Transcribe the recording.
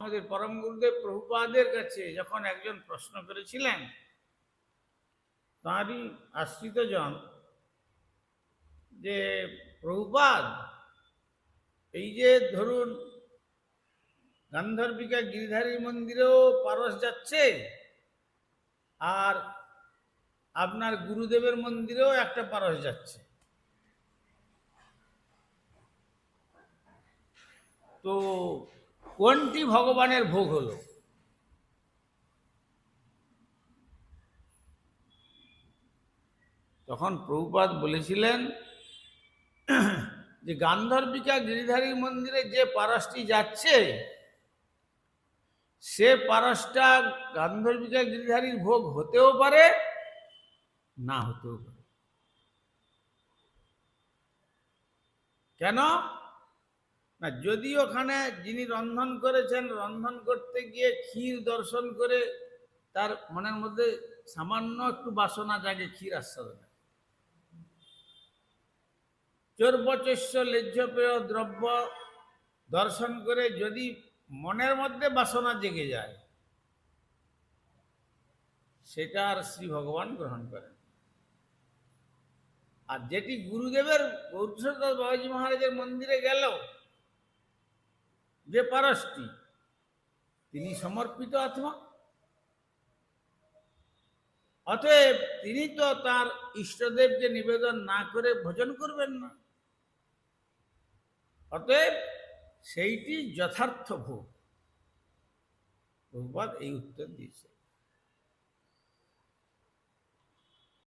আমাদের পরম গুরুদেব প্রভুপাদের কাছে যখন একজন প্রশ্ন করেছিলেন, তাঁরই আশ্রিত জন, যে প্রভুপাদ, এই যে ধরুন গান্ধর্বিকা গিরিধারী মন্দিরেও পারস যাচ্ছে, আর আপনার গুরুদেবের মন্দিরেও একটা পারস যাচ্ছে, তো কোনটি ভগবানের ভোগ হলো? তখন প্রভুপাদ বলেছিলেন যে গান্ধর্বিকা গিরিধারী মন্দিরে যে পারসটি যাচ্ছে, সে পারসটা গান্ধর্বিকা গিরিধারীর ভোগ হতেও পারে, না হতেও পারে। কেন না, যদি ওখানে যিনি রন্ধন করেছেন, রন্ধন করতে গিয়ে ক্ষীর দর্শন করে তার মনের মধ্যে সামান্য একটু বাসনা জাগে ক্ষীর আস্বাদনে, চর্বচস্য লেহ্যপেয় দ্রব্য দর্শন করে যদি মনের মধ্যে বাসনা জেগে যায়, সেটা আর শ্রী ভগবান গ্রহণ করেন। আর যেটি গুরুদেবের গৌরদাস বাবাজি মহারাজের মন্দিরে গেল, যে পারসটি, তিনি সমর্পিত আত্মা, অতএব তিনি তো তার ইষ্টদেবকে নিবেদন না করে ভোজন করবেন না, অতএব সেইটি যথার্থ ভোগ। প্রভুপাদ এই উত্তর দিয়েছে।